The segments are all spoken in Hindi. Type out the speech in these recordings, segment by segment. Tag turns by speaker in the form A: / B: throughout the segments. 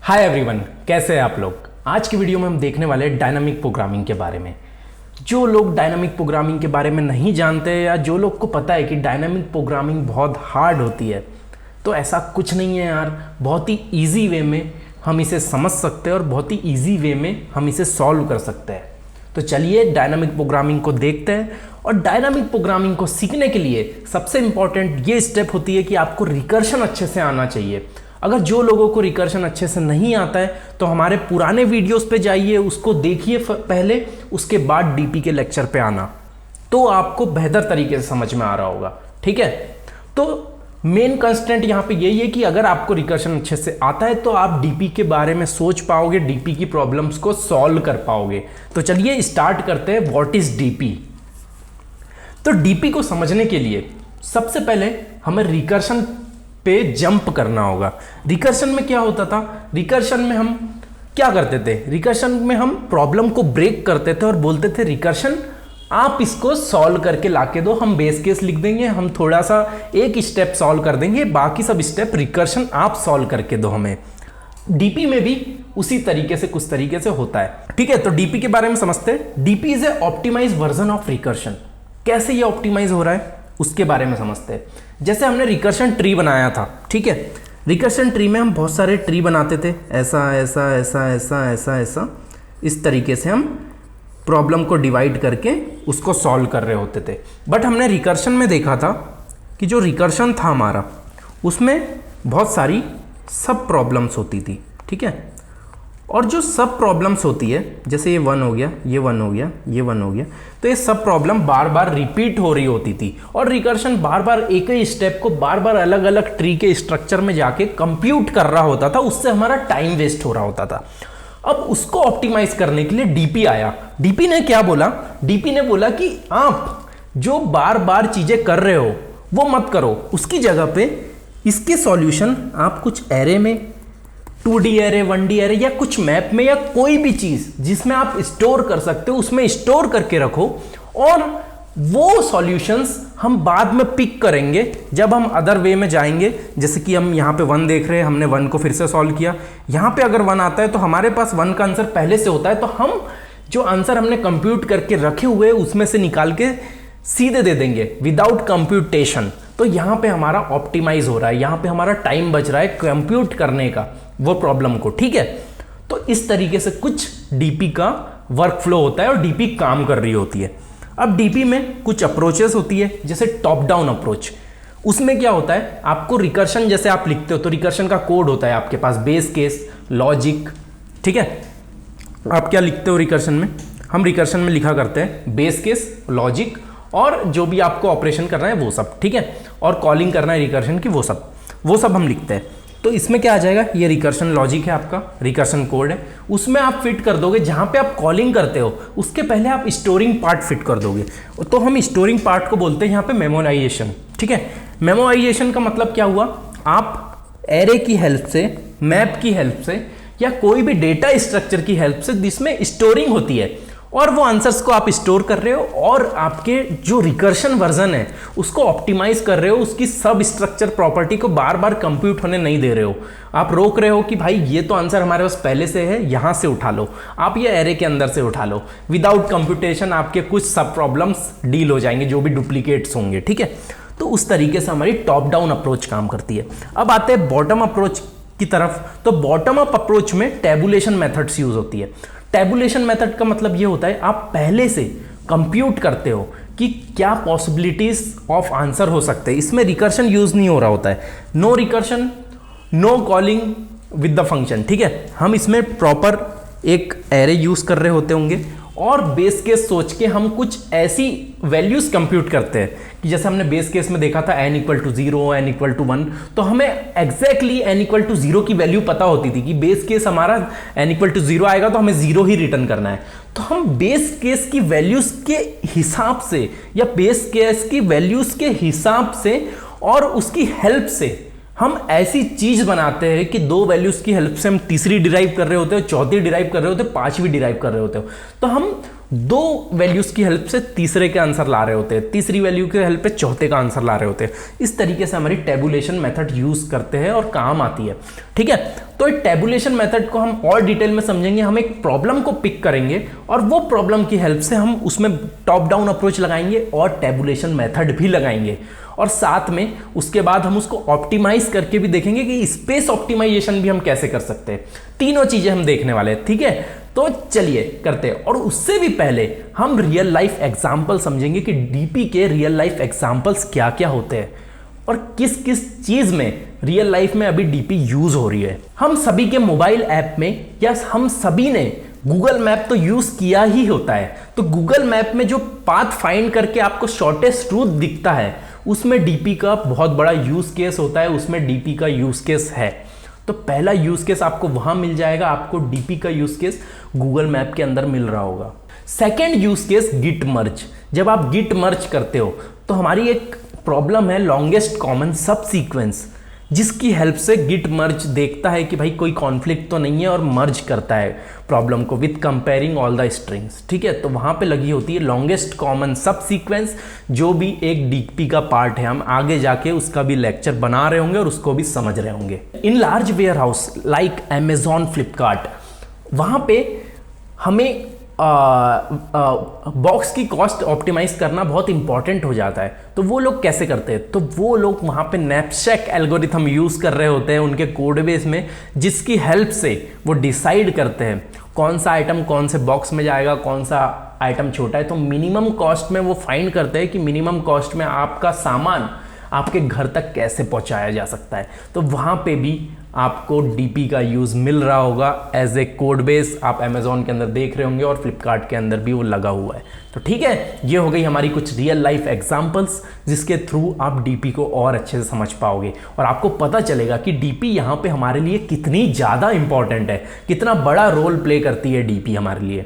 A: हाय एवरीवन, कैसे हैं आप लोग। आज की वीडियो में हम देखने वाले हैं डायनामिक प्रोग्रामिंग के बारे में। जो लोग डायनामिक प्रोग्रामिंग के बारे में नहीं जानते या जो लोग को पता है कि डायनामिक प्रोग्रामिंग बहुत हार्ड होती है, तो ऐसा कुछ नहीं है यार। बहुत ही ईजी वे में हम इसे समझ सकते हैं और बहुत ही ईजी वे में हम इसे सॉल्व कर सकते हैं। तो चलिए डायनामिक प्रोग्रामिंग को देखते हैं। और डायनामिक प्रोग्रामिंग को सीखने के लिए सबसे इंपॉर्टेंट ये स्टेप होती है कि आपको रिकर्शन अच्छे से आना चाहिए। अगर जो लोगों को रिकर्शन अच्छे से नहीं आता है तो हमारे पुराने वीडियोस पे जाइए, उसको देखिए पहले, उसके बाद डीपी के लेक्चर पे आना, तो आपको बेहतर तरीके से समझ में आ रहा होगा। ठीक है, तो मेन कंस्टेंट यहाँ पे यही है कि अगर आपको रिकर्शन अच्छे से आता है तो आप डीपी के बारे में सोच पाओगे, डीपी की प्रॉब्लम्स को सॉल्व कर पाओगे। तो चलिए स्टार्ट करते हैं। What is DP. तो डीपी को समझने के लिए सबसे पहले हमें रिकर्शन पे जंप करना होगा। रिकर्शन में क्या होता था, रिकर्शन में हम क्या करते थे, रिकर्शन में हम प्रॉब्लम को ब्रेक करते थे और बोलते थे रिकर्शन आप इसको सॉल्व करके लाके दो, हम बेस केस लिख देंगे, हम थोड़ा सा एक स्टेप सॉल्व कर देंगे, बाकी सब स्टेप रिकर्शन आप सॉल्व करके दो हमें। डीपी में भी उसी तरीके से कुछ तरीके से होता है। ठीक है, तो डीपी के बारे में समझते हैं। DP is a optimize version of recursion. कैसे ये ऑप्टिमाइज हो रहा है उसके बारे में समझते हैं। जैसे हमने रिकर्शन ट्री बनाया था, ठीक है, रिकर्शन ट्री में हम बहुत सारे ट्री बनाते थे, ऐसा ऐसा ऐसा ऐसा ऐसा ऐसा, इस तरीके से हम प्रॉब्लम को डिवाइड करके उसको सॉल्व कर रहे होते थे। बट हमने रिकर्शन में देखा था कि जो रिकर्शन था हमारा, उसमें बहुत सारी सब प्रॉब्लम्स होती थी। ठीक है, और जो सब प्रॉब्लम्स होती है, जैसे ये 1 हो गया, ये 1 हो गया, ये 1 हो गया, तो ये सब प्रॉब्लम बार बार रिपीट हो रही होती थी और रिकर्शन बार बार एक ही स्टेप को बार बार अलग अलग ट्री के स्ट्रक्चर में जाके कंप्यूट कर रहा होता था। उससे हमारा टाइम वेस्ट हो रहा होता था। अब उसको ऑप्टिमाइज करने के लिए डीपी आया। डीपी ने क्या बोला, डीपी ने बोला कि आप जो बार बार चीजें कर रहे हो वो मत करो, उसकी जगह पे इसके सॉल्यूशन आप कुछ एरे में, 2D एरे, 1D एरे या कुछ मैप में या कोई भी चीज जिसमें आप स्टोर कर सकते हो उसमें स्टोर करके रखो और वो सॉल्यूशंस हम बाद में पिक करेंगे जब हम अदर वे में जाएंगे। जैसे कि हम यहाँ पे 1 देख रहे हैं, हमने 1 को फिर से सॉल्व किया, यहाँ पे अगर 1 आता है तो हमारे पास 1 का आंसर पहले से होता है, तो हम जो आंसर हमने कंप्यूट करके रखे हुए उसमें से निकाल के सीधे दे देंगे विदाउट कंप्यूटेशन। तो यहाँ पे हमारा ऑप्टिमाइज हो रहा है, यहाँ पे हमारा टाइम बच रहा है कंप्यूट करने का वो प्रॉब्लम को। ठीक है, तो इस तरीके से कुछ डीपी का वर्क फ्लो होता है और डीपी काम कर रही होती है। अब डीपी में कुछ अप्रोचेस होती है, जैसे टॉप डाउन अप्रोच। उसमें क्या होता है, आपको रिकर्शन जैसे आप लिखते हो तो रिकर्शन का कोड होता है आपके पास, बेस केस, लॉजिक। ठीक है, आप क्या लिखते हो रिकर्शन में, हम रिकर्शन में लिखा करते हैं बेस केस, लॉजिक और जो भी आपको ऑपरेशन करना है वो सब। ठीक है, और कॉलिंग करना है रिकर्शन की, वो सब हम लिखते हैं। तो इसमें क्या आ जाएगा, ये रिकर्शन लॉजिक है आपका, रिकर्शन कोड है, उसमें आप फिट कर दोगे जहां पे आप कॉलिंग करते हो उसके पहले आप स्टोरिंग पार्ट फिट कर दोगे। तो हम स्टोरिंग पार्ट को बोलते हैं यहाँ पे मेमोराइजेशन। ठीक है, मेमोराइजेशन का मतलब क्या हुआ, आप एरे की हेल्प से, मैप की हेल्प से या कोई भी डेटा स्ट्रक्चर की हेल्प से जिसमें स्टोरिंग होती है और वो आंसर्स को आप स्टोर कर रहे हो और आपके जो रिकर्शन वर्जन है उसको ऑप्टिमाइज कर रहे हो, उसकी सब स्ट्रक्चर प्रॉपर्टी को बार बार कंप्यूट होने नहीं दे रहे हो। आप रोक रहे हो कि भाई ये तो आंसर हमारे पास पहले से है, यहां से उठा लो, आप ये एरे के अंदर से उठा लो। विदाउट कंप्यूटेशन आपके कुछ सब प्रॉब्लम्स डील हो जाएंगे जो भी डुप्लीकेट्स होंगे। ठीक है, तो उस तरीके से हमारी टॉप डाउन अप्रोच काम करती है। अब आते हैं बॉटम अप्रोच की तरफ। तो बॉटम अप अप्रोच में टैबुलेशन मेथड्स यूज होती है। टैबुलेशन मेथड का मतलब ये होता है आप पहले से कंप्यूट करते हो कि क्या पॉसिबिलिटीज ऑफ आंसर हो सकते हैं। इसमें रिकर्शन यूज नहीं हो रहा होता है, no recursion, no calling with the function. ठीक है, हम इसमें प्रॉपर एक एरे यूज कर रहे होते होंगे और बेस केस सोच के हम कुछ ऐसी वैल्यूज कंप्यूट करते हैं कि जैसे हमने बेस केस में देखा था n = 0, n = 1, तो हमें एग्जैक्टली n = 0 की वैल्यू पता होती थी कि बेस केस हमारा n = 0 आएगा तो हमें 0 ही रिटर्न करना है। तो हम बेस केस की वैल्यूज के हिसाब से या बेस केस की वैल्यूज के हिसाब से और उसकी हेल्प से हम ऐसी चीज बनाते हैं कि 2 वैल्यूज की हेल्प से हम तीसरी डिराइव कर रहे होते हो, चौथी डिराइव कर रहे होते हो, 5वीं डिराइव कर रहे होते हो। तो हम दो वैल्यूज़ की हेल्प से तीसरे के आंसर ला रहे होते हैं, तीसरी वैल्यू के हेल्प पे चौथे का आंसर ला रहे होते हैं। इस तरीके से हमारी टेबुलेशन मेथड यूज़ करते हैं और काम आती है। ठीक है, तो टेबुलेशन मेथड को हम और डिटेल में समझेंगे। हम एक प्रॉब्लम को पिक करेंगे और वो प्रॉब्लम की हेल्प से हम उसमें टॉप डाउन अप्रोच लगाएंगे और टेबुलेशन मेथड भी लगाएंगे, और साथ में उसके बाद हम उसको ऑप्टिमाइज करके भी देखेंगे कि स्पेस ऑप्टिमाइजेशन भी हम कैसे कर सकते हैं। तीनों चीजें हम देखने वाले हैं। ठीक है, तो चलिए करते हैं। और उससे भी पहले हम रियल लाइफ एग्जांपल समझेंगे कि डीपी के रियल लाइफ एग्जांपल्स क्या क्या होते हैं और किस किस चीज में रियल लाइफ में अभी डीपी यूज हो रही है। हम सभी के मोबाइल ऐप में या हम सभी ने गूगल मैप तो यूज किया ही होता है। तो गूगल मैप में जो पाथ फाइंड करके आपको शॉर्टेस्ट रूट दिखता है, उसमें डीपी का बहुत बड़ा यूज केस होता है, उसमें डीपी का यूज केस है। तो पहला यूज केस आपको वहां मिल जाएगा, आपको डीपी का यूज केस गूगल मैप के अंदर मिल रहा होगा। सेकेंड यूज केस गिट मर्ज। जब आप गिट मर्ज करते हो तो हमारी एक प्रॉब्लम है लॉन्गेस्ट कॉमन सब सीक्वेंस, जिसकी हेल्प से गिट मर्ज देखता है कि भाई कोई कॉन्फ्लिक्ट तो नहीं है और मर्ज करता है प्रॉब्लम को with comparing all the strings. ठीक है, तो वहां पे लगी होती है लॉन्गेस्ट कॉमन सब सीक्वेंस, जो भी एक डीपी का पार्ट है। हम आगे जाके उसका भी लेक्चर बना रहे होंगे और उसको भी समझ रहे होंगे। In large warehouse like Amazon, Flipkart, वहां पे हमें बॉक्स की कॉस्ट ऑप्टिमाइज करना बहुत इंपॉर्टेंट हो जाता है। तो वो लोग कैसे करते हैं? तो वो लोग वहाँ पे नैपशैक एल्गोरिथम यूज़ कर रहे होते हैं उनके कोड बेस में, जिसकी हेल्प से वो डिसाइड करते हैं कौन सा आइटम कौन से बॉक्स में जाएगा, कौन सा आइटम छोटा है। तो मिनिमम कॉस्ट में वो फाइंड करते हैं कि मिनिमम कॉस्ट में आपका सामान आपके घर तक कैसे पहुंचाया जा सकता है। तो वहाँ पे भी आपको डीपी का यूज़ मिल रहा होगा एज ए कोड बेस। आप अमेजॉन के अंदर देख रहे होंगे और फ्लिपकार्ट के अंदर भी वो लगा हुआ है। तो ठीक है, ये हो गई हमारी कुछ रियल लाइफ एग्जांपल्स, जिसके थ्रू आप डीपी को और अच्छे से समझ पाओगे और आपको पता चलेगा कि डीपी यहाँ पे हमारे लिए कितनी ज़्यादा इंपॉर्टेंट है, कितना बड़ा रोल प्ले करती है डीपी हमारे लिए।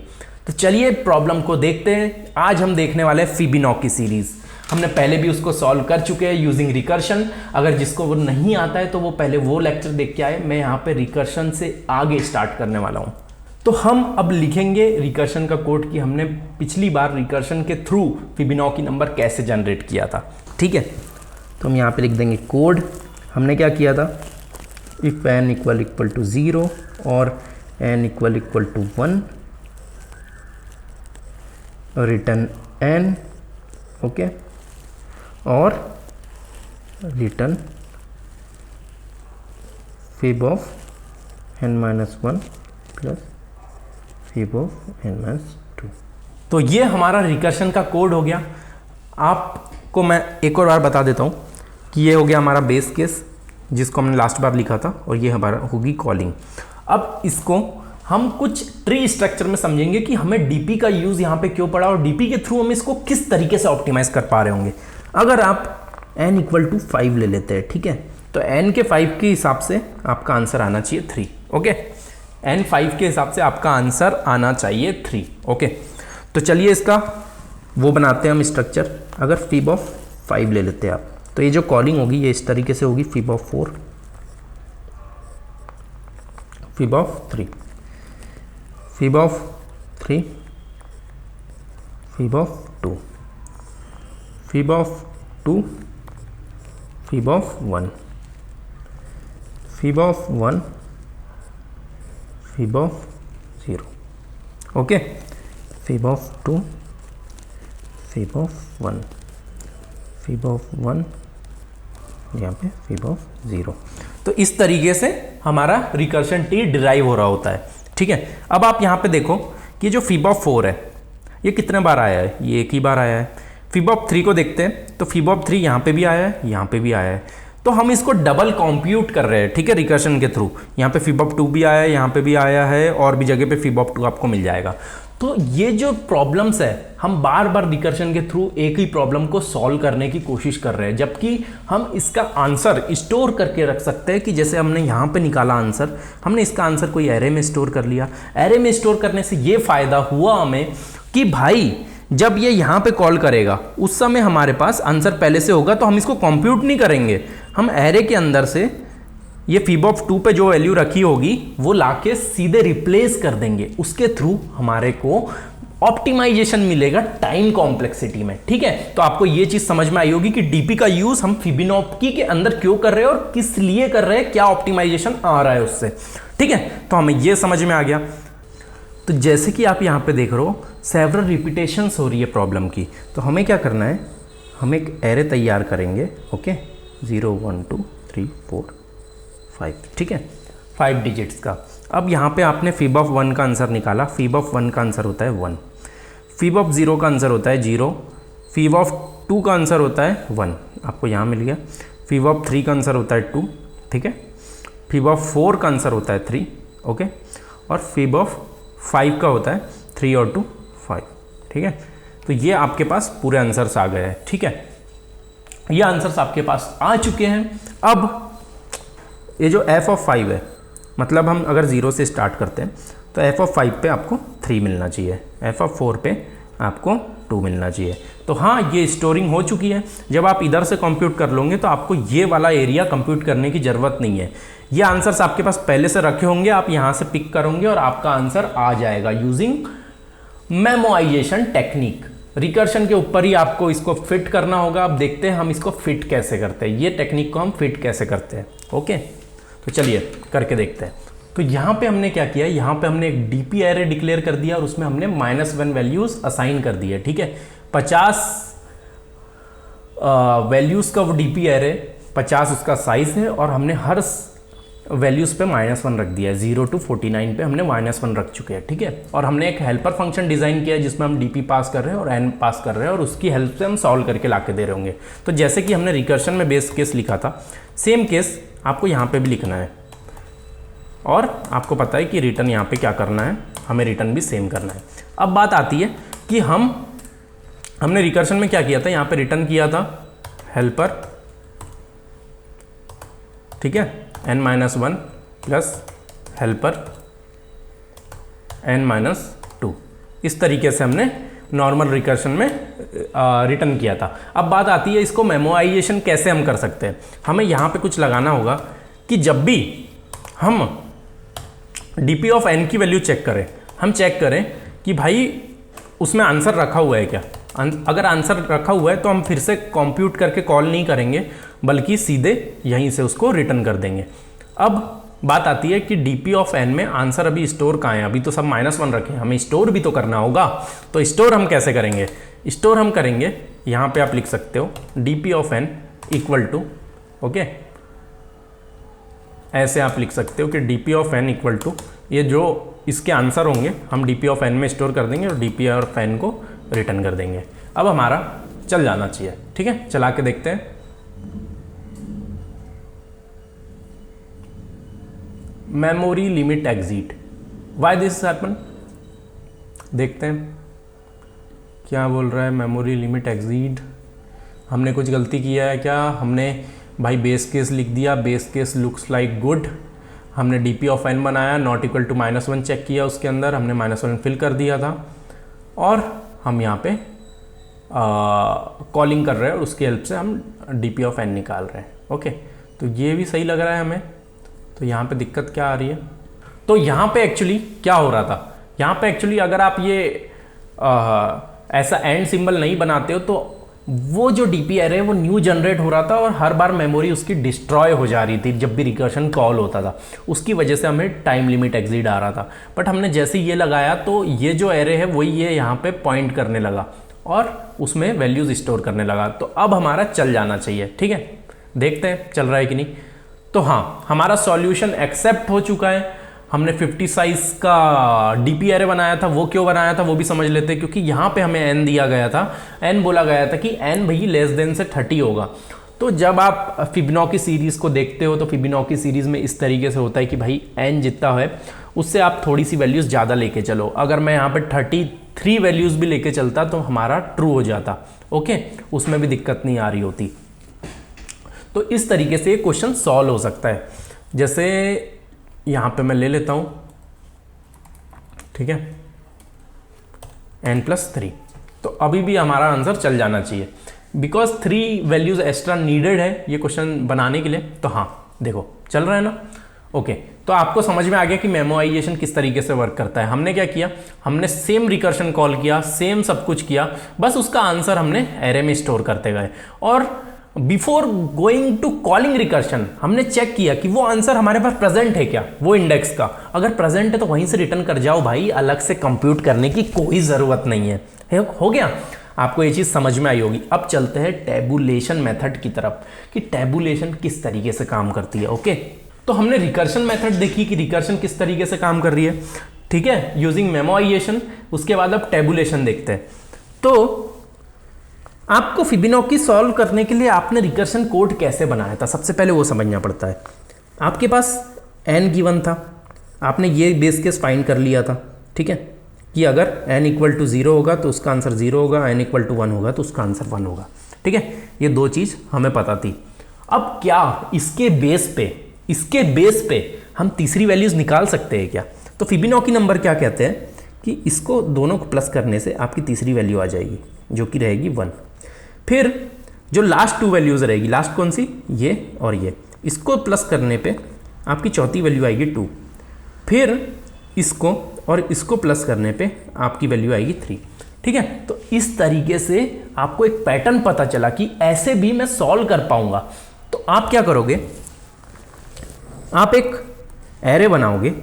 A: तो चलिए प्रॉब्लम को देखते हैं। आज हम देखने वाले हैं फिबोनाची सीरीज़। हमने पहले भी उसको सॉल्व कर चुके हैं यूजिंग रिकर्शन। अगर जिसको वो नहीं आता है तो वो पहले वो लेक्चर देख के आए। मैं यहाँ पे रिकर्शन से आगे स्टार्ट करने वाला हूँ। तो हम अब लिखेंगे रिकर्शन का कोड कि हमने पिछली बार रिकर्शन के थ्रू फिबोनाची नंबर कैसे जनरेट किया था। ठीक है, तो हम यहाँ पे लिख देंगे कोड। हमने क्या किया था, इफ n = 0 और n = 1 रिटर्न n, ओके, और return fib of n-1 plus fib of n-2। तो ये हमारा रिकर्शन का कोड हो गया। आपको मैं एक और बार बता देता हूँ कि ये हो गया हमारा बेस केस, जिसको हमने लास्ट बार लिखा था, और ये हमारा होगी कॉलिंग। अब इसको हम कुछ ट्री स्ट्रक्चर में समझेंगे कि हमें डीपी का यूज़ यहाँ पे क्यों पड़ा और डीपी के थ्रू हम इसको किस तरीके से ऑप्टिमाइज कर पा रहे होंगे। अगर आप n = 5 ले लेते हैं, ठीक है, तो n के 5 के हिसाब से आपका आंसर आना चाहिए 3। ओके, n 5 के हिसाब से आपका आंसर आना चाहिए 3। ओके, तो चलिए इसका वो बनाते हैं हम स्ट्रक्चर। अगर fib of 5 ले लेते हैं आप, तो ये जो कॉलिंग होगी ये इस तरीके से होगी, fib of 4, fib of 3, fib of 3, fib of 2, fib of 2, fib of 1, fib of 1, fib of 0। Okay, fib of 2, fib of 1, fib of 1, यहाँ पे fib of 0। तो इस तरीके से हमारा रिकर्शन ट्री डिराइव हो रहा होता है। ठीक है, अब आप यहाँ पे देखो कि जो fib of 4 है ये कितने बार आया है, ये एक ही बार आया है। fib of 3 को देखते हैं, तो fib of 3 यहाँ पे भी आया है, यहाँ पे भी आया है। तो हम इसको डबल कंप्यूट कर रहे हैं, ठीक है, रिकर्शन के थ्रू। यहाँ पे fib of 2 भी आया है, यहाँ पे भी आया है, और भी जगह पे fib of 2 आपको मिल जाएगा। तो ये जो प्रॉब्लम्स है, हम बार बार रिकर्शन के थ्रू एक ही प्रॉब्लम को सॉल्व करने की कोशिश कर रहे हैं, जबकि हम इसका आंसर स्टोर करके रख सकते हैं। कि जैसे हमने यहाँ पे निकाला आंसर, हमने इसका आंसर कोई एरे में स्टोर कर लिया। एरे में स्टोर करने से ये फ़ायदा हुआ हमें कि भाई जब ये यहाँ पे कॉल करेगा उस समय हमारे पास आंसर पहले से होगा, तो हम इसको कंप्यूट नहीं करेंगे। हम एरे के अंदर से ये fib of 2 पे जो वैल्यू रखी होगी वो लाके सीधे रिप्लेस कर देंगे। उसके थ्रू हमारे को ऑप्टिमाइजेशन मिलेगा टाइम कॉम्प्लेक्सिटी में। ठीक है, तो आपको ये चीज समझ में आई होगी कि डीपी का यूज हम फिबोनाची के अंदर क्यों कर रहे हैं और किस लिए कर रहे हैं, क्या ऑप्टिमाइजेशन आ रहा है उससे। ठीक है, तो हमें ये समझ में आ गया। तो जैसे कि आप यहां पे देख रहे हो सेवरल रिपीटेशंस हो रही है प्रॉब्लम की, तो हमें क्या करना है, हम एक एरे तैयार करेंगे। ओके, 0 1 2 3 4 5, ठीक है, 5 डिजिट्स का। अब यहाँ पे आपने फिब ऑफ 1 का आंसर निकाला, फिब ऑफ 1 का आंसर होता है 1, फिब ऑफ 0 का आंसर होता है 0, फिब ऑफ 2 का आंसर होता है 1, आपको यहाँ मिल गया। फिब ऑफ 3 का आंसर होता है 2, ठीक है, फिब ऑफ 4 का आंसर होता है 3, ओके, और फिब ऑफ 5 का होता है 3 और 2 5, ठीक है। तो ये आपके पास पूरे आंसर्स आ गए हैं। ठीक है, ये आंसर्स आपके पास आ चुके हैं। अब ये जो f ऑफ 5 है, मतलब हम अगर 0 से स्टार्ट करते हैं तो f ऑफ 5 पे आपको 3 मिलना चाहिए, f ऑफ 4 पे आपको 2 मिलना चाहिए। तो हाँ, ये स्टोरिंग हो चुकी है। जब आप इधर से कंप्यूट कर लोगे तो आपको ये वाला एरिया कंप्यूट करने की ज़रूरत नहीं है। ये आंसर्स आपके पास पहले से रखे होंगे, आप यहाँ से पिक करोगे और आपका आंसर आ जाएगा यूजिंग मेमोराइजेशन टेक्निक। रिकर्शन के ऊपर ही आपको इसको फिट करना होगा। अब देखते हैं हम इसको फिट कैसे करते हैं, ये टेक्निक को हम फिट कैसे करते हैं। ओके, तो चलिए करके देखते हैं। तो यहाँ पे हमने क्या किया, यहाँ पे हमने एक डीपी एरे डिक्लेयर कर दिया और उसमें हमने -1 वैल्यूज असाइन कर दिए। ठीक है, 50 वैल्यूज का वो डीपी एरे, 50 उसका साइज है और हमने हर वैल्यूज पे -1 रख दिया है। 0 to 49 पे हमने -1 रख चुके हैं। ठीक है, और हमने एक हेल्पर फंक्शन डिजाइन किया है जिसमें हम डीपी पास कर रहे हैं और एन पास कर रहे हैं और उसकी हेल्प से हम सॉल्व करके ला के दे रहे होंगे। तो जैसे कि हमने रिकर्शन में बेस केस लिखा था, सेम केस आपको यहाँ पे भी लिखना है। और आपको पता है कि रिटर्न यहाँ पे क्या करना है, हमें रिटर्न भी सेम करना है। अब बात आती है कि हमने रिकर्शन में क्या किया था, यहाँ पे रिटर्न किया था हेल्पर, ठीक है, n-1 प्लस हेल्पर n-2, इस तरीके से हमने नॉर्मल रिकर्शन में रिटर्न किया था। अब बात आती है इसको मेमोराइजेशन कैसे हम कर सकते हैं। हमें यहाँ पे कुछ लगाना होगा कि जब भी हम डीपी ऑफ n की वैल्यू चेक करें, हम चेक करें कि भाई उसमें आंसर रखा हुआ है क्या। अगर आंसर रखा हुआ है तो हम फिर से कंप्यूट करके कॉल नहीं करेंगे, बल्कि सीधे यहीं से उसको रिटर्न कर देंगे। अब बात आती है कि डीपी ऑफ n में आंसर अभी स्टोर कहाँ है, अभी तो सब -1 रखे हैं, हमें स्टोर भी तो करना होगा। तो स्टोर हम कैसे करेंगे, स्टोर हम करेंगे, यहाँ पे आप लिख सकते हो DP of n equal to, okay, ऐसे आप लिख सकते हो कि DP of n equal to, ये जो इसके आंसर होंगे हम डीपी ऑफ n में स्टोर कर देंगे और डीपी ऑफ n को रिटर्न कर देंगे। अब हमारा चल जाना चाहिए। ठीक है, चला के देखते हैं। Memory limit exit, why this happen, देखते हैं क्या बोल रहा है। मेमोरी लिमिट एग्जिट, हमने कुछ गलती किया है क्या, हमने भाई बेस केस लिख दिया, base case looks like good, हमने डीपी ऑफ n बनाया, नॉट इक्वल टू -1 चेक किया, उसके अंदर हमने -1 फिल कर दिया था और हम यहाँ पे कॉलिंग कर रहे हैं और उसकी हेल्प से हम डीपी ऑफ n निकाल रहे हैं। ओके, तो ये भी सही लग रहा है हमें। तो यहाँ पे दिक्कत क्या आ रही है, तो यहाँ पे एक्चुअली क्या हो रहा था, यहाँ पे एक्चुअली अगर आप ये ऐसा एंड सिंबल नहीं बनाते हो तो वो जो डीपी एरे है वो न्यू जनरेट हो रहा था और हर बार मेमोरी उसकी डिस्ट्रॉय हो जा रही थी जब भी रिकर्शन कॉल होता था। उसकी वजह से हमें टाइम लिमिट एग्जिट आ रहा था। बट हमने जैसे ये लगाया तो ये जो एरे है वही ये यहाँ पे पॉइंट करने लगा और उसमें वैल्यूज स्टोर करने लगा। तो अब हमारा चल जाना चाहिए। ठीक है, देखते हैं चल रहा है कि नहीं। तो हाँ, हमारा सॉल्यूशन एक्सेप्ट हो चुका है। हमने 50 साइज का डीपी एरे बनाया था, वो क्यों बनाया था वो भी समझ लेते हैं, क्योंकि यहाँ पे हमें n दिया गया था, n बोला गया था कि n भाई लेस देन से 30 होगा। तो जब आप फिबोनाची सीरीज को देखते हो तो फिबोनाची सीरीज में इस तरीके से होता है कि भाई n जितना है उससे आप थोड़ी सी वैल्यूज ज़्यादा लेके चलो। अगर मैं यहाँ पे 33 वैल्यूज भी लेके चलता तो हमारा ट्रू हो जाता। ओके, उसमें भी दिक्कत नहीं आ रही होती। तो इस तरीके से ये क्वेश्चन सॉल्व हो सकता है। जैसे यहाँ पे मैं ले लेता हूँ, ठीक है, n+3, तो अभी भी हमारा आंसर चल जाना चाहिए बिकॉज 3 वैल्यूज एक्स्ट्रा नीडेड है ये क्वेश्चन बनाने के लिए। तो हाँ देखो चल रहा है ना। ओके, तो आपको समझ में आ गया कि मेमोराइजेशन किस तरीके से वर्क करता है। हमने क्या किया, हमने सेम रिकर्शन कॉल किया, सेम सब कुछ किया, बस उसका आंसर हमने एरे में स्टोर करते गए। और before going to calling recursion हमने चेक किया कि वो आंसर हमारे पास प्रेजेंट है क्या, वो इंडेक्स का। अगर प्रेजेंट है तो वहीं से रिटर्न कर जाओ भाई, अलग से कंप्यूट करने की कोई ज़रूरत नहीं है। हो गया, आपको ये चीज़ समझ में आई होगी। अब चलते हैं टैबुलेशन मेथड की तरफ कि टैबुलेशन किस तरीके से काम करती है। ओके, तो हमने रिकर्शन मेथड देखी कि रिकर्शन किस तरीके से काम कर रही है, ठीक है, यूजिंग मेमोराइजेशन। उसके बाद अब टैबुलेशन देखते हैं। तो आपको फिबोनाची सॉल्व करने के लिए आपने रिकर्शन कोड कैसे बनाया था, सबसे पहले वो समझना पड़ता है। आपके पास n गिवन था, आपने ये बेस केस फाइंड कर लिया था, ठीक है, कि अगर n इक्वल टू 0 होगा तो उसका आंसर 0 होगा, n इक्वल टू 1 होगा तो उसका आंसर 1 होगा, ठीक है। ये दो चीज़ हमें पता थी। अब क्या इसके बेस पे हम तीसरी वैल्यूज़ निकाल सकते हैं क्या? तो फिबोनाची नंबर क्या कहते हैं कि इसको दोनों को प्लस करने से आपकी तीसरी वैल्यू आ जाएगी जो कि रहेगी 1। फिर जो लास्ट टू वैल्यूज़ रहेगी, लास्ट कौन सी, ये और ये, इसको प्लस करने पे आपकी चौथी वैल्यू आएगी 2। फिर इसको और इसको प्लस करने पे आपकी वैल्यू आएगी 3, ठीक है। तो इस तरीके से आपको एक पैटर्न पता चला कि ऐसे भी मैं सॉल्व कर पाऊंगा। तो आप क्या करोगे, आप एक एरे बनाओगे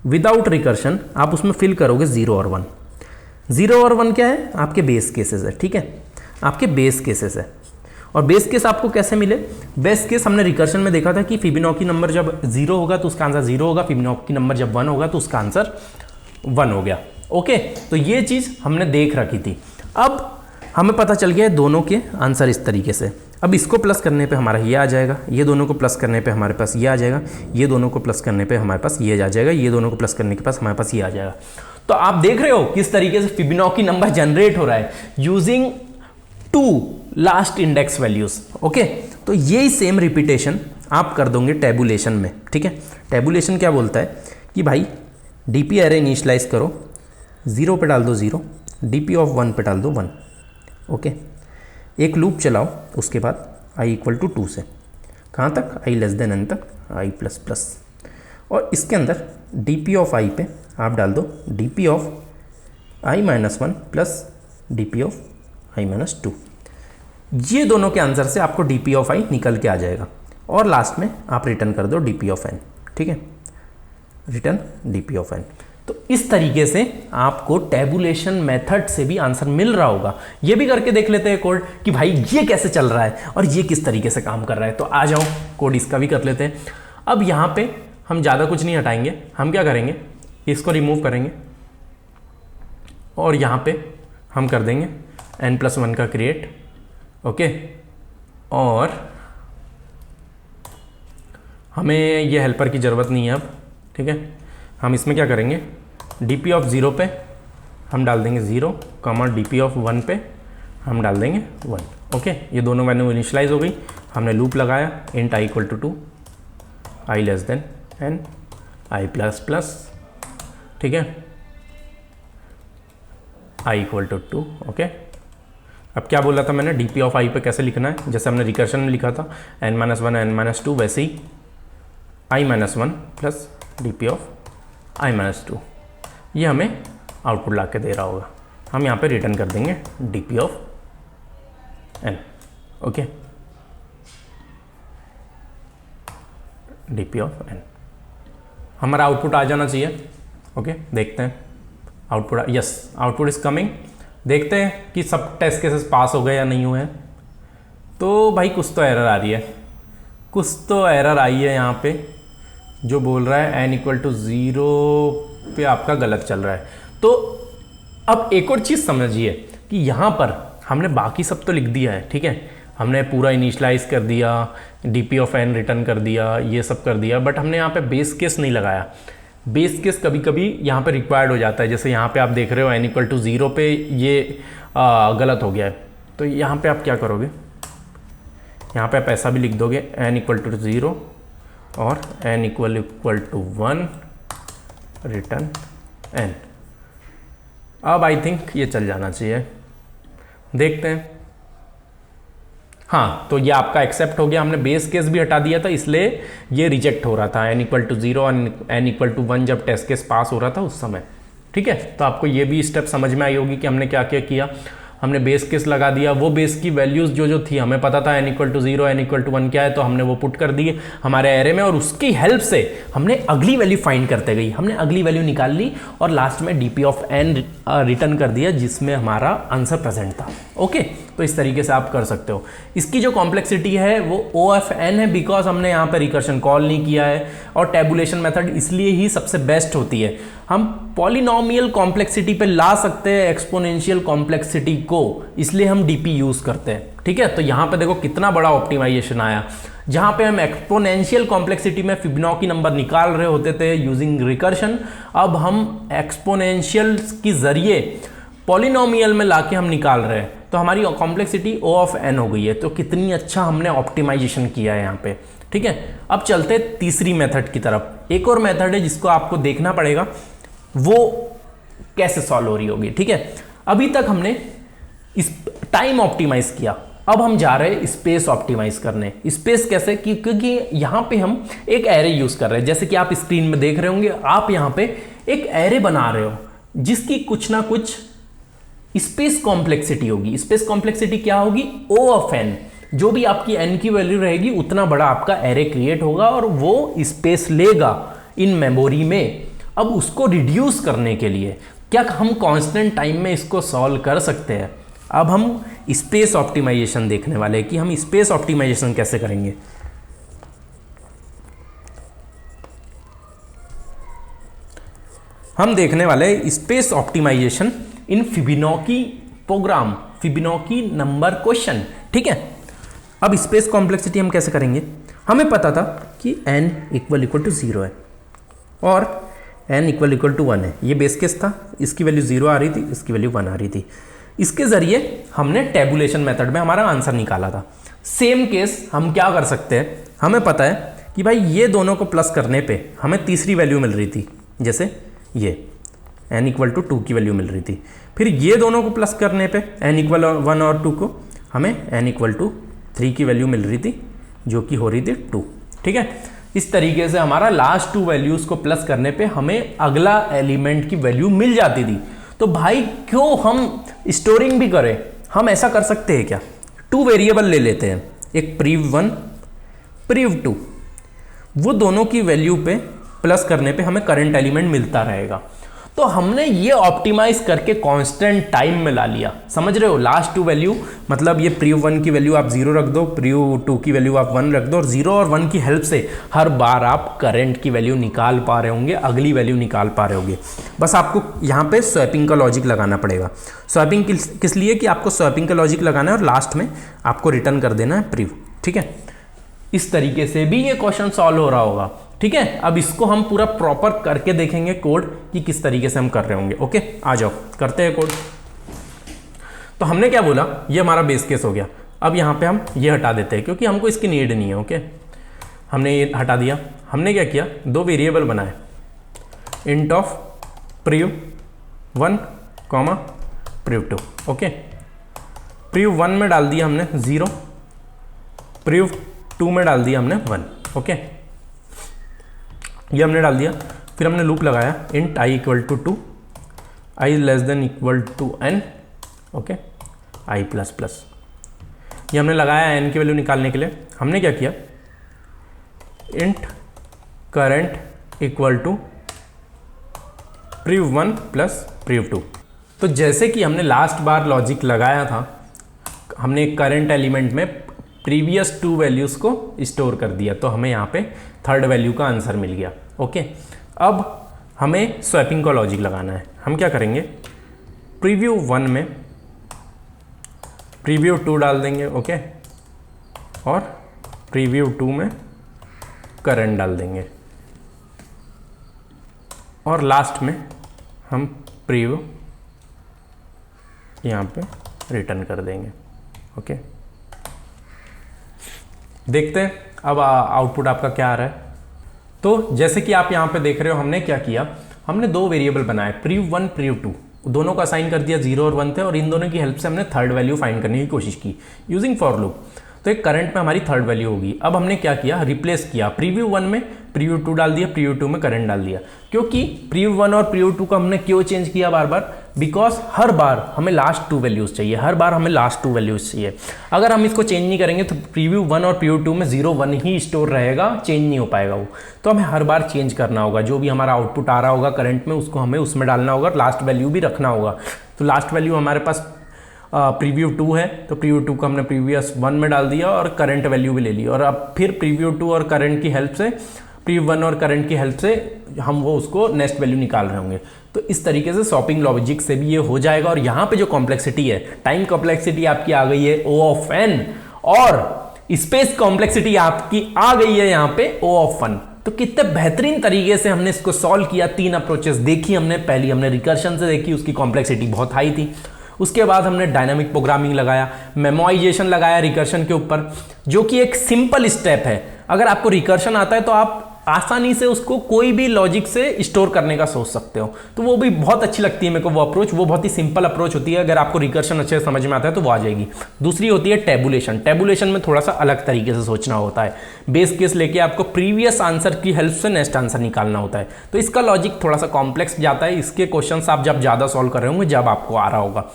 A: विदाउट रिकर्शन, आप उसमें फिल करोगे 0 और 1। 0 और 1 क्या है, आपके बेस केसेस है, ठीक है, आपके बेस केसेस है। और बेस केस आपको कैसे मिले, बेस केस हमने रिकर्शन में देखा था कि फिबोनाची नंबर जब 0 होगा तो उसका आंसर 0 होगा, फिबोनाची नंबर जब 1 होगा तो उसका आंसर 1 हो गया। ओके, तो ये चीज़ हमने देख रखी थी। अब हमें पता चल गया है दोनों के आंसर इस तरीके से। अब इसको प्लस करने पे हमारा ये आ जाएगा, ये दोनों को प्लस करने पे हमारे पास ये आ जाएगा, ये दोनों को प्लस करने पे हमारे पास ये आ जाएगा, ये दोनों को प्लस करने के पास हमारे पास ये आ जाएगा। तो आप देख रहे हो किस तरीके से फिबोनाची नंबर जनरेट हो रहा है using 2 last index values. Okay, तो यही सेम रिपीटेशन आप कर दोगे टैबुलेशन में, ठीक है। टैबुलेशन क्या बोलता है कि भाई डीपी एरे इनिशियलाइज करो, 0 पे डाल दो 0, डीपी ऑफ 1 पे डाल दो 1। ओके, एक लूप चलाओ, उसके बाद i इक्वल टू 2 से कहाँ तक, i लेस देन n तक, i प्लस प्लस, और इसके अंदर डीपी ऑफ i पे आप डाल दो DP of i minus 1 plus DP of i minus 2। ये दोनों के आंसर से आपको डीपी ऑफ i निकल के आ जाएगा, और लास्ट में आप रिटर्न कर दो डीपी ऑफ n, ठीक है, रिटर्न डीपी ऑफ n। तो इस तरीके से आपको टैबुलेशन मेथड से भी आंसर मिल रहा होगा। ये भी करके देख लेते हैं कोड कि भाई ये कैसे चल रहा है और ये किस तरीके से काम कर रहा है। तो आ जाओ कोड इसका भी कर लेते हैं। अब यहाँ पे हम ज़्यादा कुछ नहीं हटाएंगे, हम क्या करेंगे, इसको रिमूव करेंगे और यहाँ पे हम कर देंगे n+1 का क्रिएट। ओके, और हमें ये हेल्पर की ज़रूरत नहीं है अब, ठीक है। हम इसमें क्या करेंगे, डीपी ऑफ 0 पे हम डाल देंगे 0, कॉमा डीपी ऑफ 1 पे हम डाल देंगे 1। ओके, ये दोनों वैल्यू इनिशियलाइज हो गई। हमने लूप लगाया, int i equal to 2, i less than n, i plus plus, ठीक है, i इक्वल टू 2। ओके, अब क्या बोला था मैंने, डीपी ऑफ i पे कैसे लिखना है, जैसे हमने रिकर्शन में लिखा था n-1 n-2, वैसे ही i-1 plus DP of i-2। ये हमें आउटपुट ला के दे रहा होगा। हम यहाँ पे रिटर्न कर देंगे DP of n। Okay, DP of n, हमारा आउटपुट आ जाना चाहिए। ओके, देखते हैं output, yes output is coming. देखते हैं कि सब टेस्ट केसेस पास हो गए या नहीं हुए। तो भाई कुछ तो एरर आ रही है, कुछ तो एरर आई है यहाँ पे, जो बोल रहा है n इक्वल टू 0 पे आपका गलत चल रहा है। तो अब एक और चीज़ समझिए कि यहाँ पर हमने बाकी सब तो लिख दिया है, ठीक है, हमने पूरा इनिशियलाइज कर दिया, डीपी ऑफ n रिटर्न कर दिया, ये सब कर दिया, बट हमने यहाँ पे बेस केस नहीं लगाया। बेस केस कभी कभी यहाँ पे रिक्वायर्ड हो जाता है। जैसे यहाँ पे आप देख रहे हो n इक्वल टू 0 पे ये गलत हो गया है, तो यहाँ पे आप क्या करोगे, यहाँ पे आप ऐसा भी लिख दोगे n इक्वल टू 0 और n equal to 1 return n। अब आई थिंक ये चल जाना चाहिए, देखते हैं। हाँ, तो ये आपका एक्सेप्ट हो गया, हमने बेस केस भी हटा दिया था इसलिए ये रिजेक्ट हो रहा था n equal to 0 n equal to 1 जब टेस्ट केस पास हो रहा था उस समय। ठीक है, तो आपको ये भी स्टेप समझ में आई होगी कि हमने क्या क्या किया। हमने बेस केस लगा दिया, वो बेस की वैल्यूज़ जो थी हमें पता था n equal to 0 n equal to 1 क्या है, तो हमने वो पुट कर दिए हमारे एरे में, और उसकी हेल्प से हमने अगली वैल्यू फाइंड करते गई, हमने अगली वैल्यू निकाल ली और लास्ट में D P of N return कर दिया जिसमें हमारा आंसर प्रेजेंट था। ओके, तो इस तरीके से आप कर सकते हो। इसकी जो कॉम्प्लेक्सिटी है वो ओ एफ एन है, बिकॉज हमने यहाँ पे रिकर्शन कॉल नहीं किया है, और टेबुलेशन मेथड इसलिए ही सबसे बेस्ट होती है। हम पॉलिनोमियल कॉम्प्लेक्सिटी पे ला सकते हैं एक्सपोनेंशियल कॉम्प्लेक्सिटी को, इसलिए हम डीपी यूज करते हैं। ठीक है, तो यहाँ पे देखो कितना बड़ा ऑप्टिमाइजेशन आया, जहाँ पे हम एक्सपोनेंशियल कॉम्प्लेक्सिटी में फिबोनाची नंबर निकाल रहे होते थे यूजिंग रिकर्शन, अब हम एक्सपोनेंशियल के जरिए पॉलिनोमियल में लाके हम निकाल रहे हैं, तो हमारी कॉम्प्लेक्सिटी ओ ऑफ एन हो गई है। तो कितनी अच्छा हमने ऑप्टिमाइजेशन किया है यहाँ पे। ठीक है, अब चलते तीसरी मेथड की तरफ। एक और मेथड है जिसको आपको देखना पड़ेगा वो कैसे सॉल्व हो रही होगी। ठीक है, अभी तक हमने इस टाइम ऑप्टिमाइज किया, अब हम जा रहे हैं स्पेस ऑप्टिमाइज करने। स्पेस कैसे, क्योंकि यहाँ पे हम एक एरे यूज कर रहे हैं, जैसे कि आप स्क्रीन में देख रहे होंगे, आप यहाँ पे एक एरे बना रहे हो जिसकी कुछ ना कुछ स्पेस कॉम्प्लेक्सिटी होगी। स्पेस कॉम्प्लेक्सिटी क्या होगी, ओ ऑफ एन। जो भी आपकी एन की वैल्यू रहेगी उतना बड़ा आपका एरे क्रिएट होगा और वो स्पेस लेगा इन मेमोरी में। अब उसको रिड्यूस करने के लिए क्या हम कांस्टेंट टाइम में इसको सॉल्व कर सकते हैं। अब हम स्पेस ऑप्टिमाइजेशन देखने वाले हैं कि हम स्पेस ऑप्टिमाइजेशन कैसे करेंगे। हम देखने वाले हैं space optimization in Fibonacci program, Fibonacci number question. ठीक है, अब स्पेस कॉम्प्लेक्सिटी हम कैसे करेंगे। हमें पता था कि n इक्वल टू 0 है और n इक्वल टू 1 है, ये बेस केस था, इसकी वैल्यू 0 आ रही थी, इसकी वैल्यू 1 आ रही थी। इसके ज़रिए हमने टेबुलेशन मेथड में हमारा आंसर निकाला था। सेम केस हम क्या कर सकते हैं, हमें पता है कि भाई ये दोनों को प्लस करने पे हमें तीसरी वैल्यू मिल रही थी, जैसे ये n इक्वल टू 2 की वैल्यू मिल रही थी। फिर ये दोनों को प्लस करने पे n इक्वल 1 और 2 को हमें n इक्वल टू 3 की वैल्यू मिल रही थी, जो कि हो रही थी 2। ठीक है, इस तरीके से हमारा लास्ट 2 वैल्यूज़ को प्लस करने पे हमें अगला एलिमेंट की वैल्यू मिल जाती थी। तो भाई क्यों हम स्टोरिंग भी करें, हम ऐसा कर सकते हैं क्या, 2 वेरिएबल ले लेते हैं, एक प्रीव 1 प्रीव 2, वो दोनों की वैल्यू पे प्लस करने पे हमें करंट एलिमेंट मिलता रहेगा। तो हमने ये ऑप्टिमाइज करके कांस्टेंट टाइम में ला लिया, समझ रहे हो। लास्ट 2 वैल्यू मतलब ये प्रीव 1 की वैल्यू आप 0 रख दो, प्रीव 2 की वैल्यू आप 1 रख दो, और 0 और 1 की हेल्प से हर बार आप करंट की वैल्यू निकाल पा रहे होंगे, अगली वैल्यू निकाल पा रहे होंगे। बस आपको यहाँ पे स्वैपिंग का लॉजिक लगाना पड़ेगा। स्वैपिंग किस लिए कि आपको स्वैपिंग का लॉजिक लगाना है और लास्ट में आपको रिटर्न कर देना है प्रीव। ठीक है, इस तरीके से भी ये क्वेश्चन सॉल्व हो रहा होगा। ठीक है, अब इसको हम पूरा प्रॉपर करके देखेंगे कोड कि किस तरीके से हम कर रहे होंगे। ओके, आ जाओ करते हैं कोड। तो हमने क्या बोला, ये हमारा बेस केस हो गया। अब यहाँ पे हम ये हटा देते हैं क्योंकि हमको इसकी नीड नहीं है। ओके, हमने ये हटा दिया। हमने क्या किया, 2 वेरिएबल बनाए, int of prev 1 comma prev 2। Okay, prev 1 में डाल दिया हमने 0, प्रीव 2 में डाल दिया हमने 1। ओके, ये हमने डाल दिया। फिर हमने लूप लगाया int i equal to 2, i less than equal to n। Okay, i plus plus, ये हमने लगाया n की वैल्यू निकालने के लिए। हमने क्या किया, int current equal to prev 1 plus prev 2। तो जैसे कि हमने लास्ट बार लॉजिक लगाया था, हमने करंट एलिमेंट में प्रीवियस 2 वैल्यूज़ को स्टोर कर दिया, तो हमें यहाँ पे 3rd वैल्यू का आंसर मिल गया। ओके, अब हमें स्वैपिंग का लॉजिक लगाना है। हम क्या करेंगे, प्रीव्यू 1 में प्रीव्यू 2 डाल देंगे। ओके, और प्रीव्यू 2 में करंट डाल देंगे, और लास्ट में हम प्रीव्यू यहाँ पे रिटर्न कर देंगे। ओके, देखते हैं अब आउटपुट आपका क्या आ रहा है। तो जैसे कि आप यहाँ पे देख रहे हो, हमने क्या किया, हमने 2 वेरिएबल बनाए, प्रीव 1 प्रीव 2, दोनों को असाइन कर दिया 0 और 1 थे, और इन दोनों की हेल्प से हमने 3rd वैल्यू फाइंड करने की कोशिश की यूजिंग फॉर लूप। तो एक करंट में हमारी थर्ड वैल्यू होगी। अब हमने क्या किया, रिप्लेस किया, प्रीव्यू 1 में प्रीव्यू 2 डाल दिया, प्रीव्यू 2 में करंट डाल दिया। क्योंकि प्रीव्यू 1 और प्रीव्यू 2 को हमने क्यों चेंज किया बार बार, बिकॉज हर बार हमें लास्ट 2 वैल्यूज चाहिए, हर बार हमें लास्ट 2 वैल्यूज चाहिए। अगर हम इसको चेंज नहीं करेंगे तो प्रीव्यू 1 और प्रीव्यू 2 में 0 1 ही स्टोर रहेगा, चेंज नहीं हो पाएगा वो। तो हमें हर बार चेंज करना होगा, जो भी हमारा आउटपुट आ रहा होगा करंट में उसको हमें उसमें डालना होगा, लास्ट वैल्यू भी रखना होगा। तो लास्ट वैल्यू हमारे पास प्रीव्यू 2 है, तो प्रीव्यू 2 को हमने प्रीवियस 1 में डाल दिया और करंट वैल्यू भी ले ली। और अब फिर प्रीव्यू 2 और करंट की हेल्प से, प्रीव्यू 1 और करंट की हेल्प से हम वो उसको नेक्स्ट वैल्यू निकाल रहे होंगे। तो इस तरीके से शॉपिंग लॉजिक से भी ये हो जाएगा। और यहाँ पे जो कॉम्प्लेक्सिटी है, टाइम कॉम्प्लेक्सिटी आपकी आ गई है O ऑफ n, और स्पेस कॉम्प्लेक्सिटी आपकी आ गई है यहाँ पे O ऑफ 1। तो कितने बेहतरीन तरीके से हमने इसको सॉल्व किया। 3 अप्रोचेस देखी हमने, पहली हमने रिकर्शन से देखी, उसकी कॉम्प्लेक्सिटी बहुत हाई थी। उसके बाद हमने डायनामिक प्रोग्रामिंग लगाया, मेमोराइजेशन लगाया रिकर्शन के ऊपर, जो कि एक सिंपल स्टेप है। अगर आपको रिकर्शन आता है तो आप आसानी से उसको कोई भी लॉजिक से स्टोर करने का सोच सकते हो। तो वो भी बहुत अच्छी लगती है मेरे को वो अप्रोच, वो बहुत ही सिंपल अप्रोच होती है। अगर आपको रिकर्शन अच्छे से समझ में आता है तो वो आ जाएगी। दूसरी होती है टेबुलेशन। टेबुलेशन में थोड़ा सा अलग तरीके से सोचना होता है, बेस केस लेके आपको प्रीवियस आंसर की हेल्प से नेक्स्ट आंसर निकालना होता है। तो इसका लॉजिक थोड़ा सा कॉम्प्लेक्स जाता है। इसके क्वेश्चन आप जब ज़्यादा सॉल्व कर रहे होंगे, जब आपको आ रहा होगा।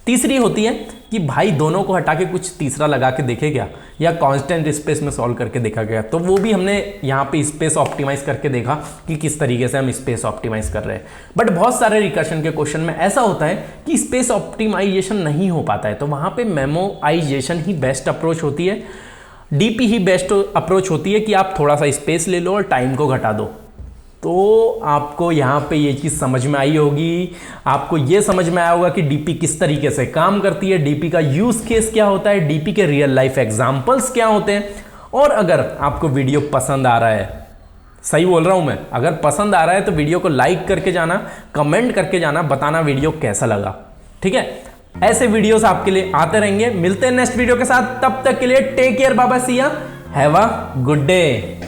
A: तीसरी होती है कि भाई दोनों को हटा के कुछ तीसरा लगा के देखे क्या, या कांस्टेंट स्पेस में सॉल्व करके देखा गया। तो वो भी हमने यहाँ पे स्पेस ऑप्टिमाइज करके देखा कि किस तरीके से हम स्पेस ऑप्टिमाइज कर रहे हैं। बट बहुत सारे रिकर्शन के क्वेश्चन में ऐसा होता है कि स्पेस ऑप्टिमाइजेशन नहीं हो पाता है, तो वहाँ पे मेमोराइजेशन ही बेस्ट अप्रोच होती है, डीपी ही बेस्ट अप्रोच होती है कि आप थोड़ा सा स्पेस ले लो और टाइम को घटा दो। तो आपको यहाँ पे ये चीज़ समझ में आई होगी, आपको ये समझ में आया होगा कि डीपी किस तरीके से काम करती है, डीपी का यूज़ केस क्या होता है, डीपी के रियल लाइफ एग्जांपल्स क्या होते हैं। और अगर आपको वीडियो पसंद आ रहा है, सही बोल रहा हूँ मैं, अगर पसंद आ रहा है तो वीडियो को लाइक करके जाना, कमेंट करके जाना, बताना वीडियो कैसा लगा। ठीक है, ऐसे वीडियोस आपके लिए आते रहेंगे। मिलते हैं नेक्स्ट वीडियो के साथ, तब तक के लिए टेक केयर, बाबा, सी या, हैव अ गुड डे।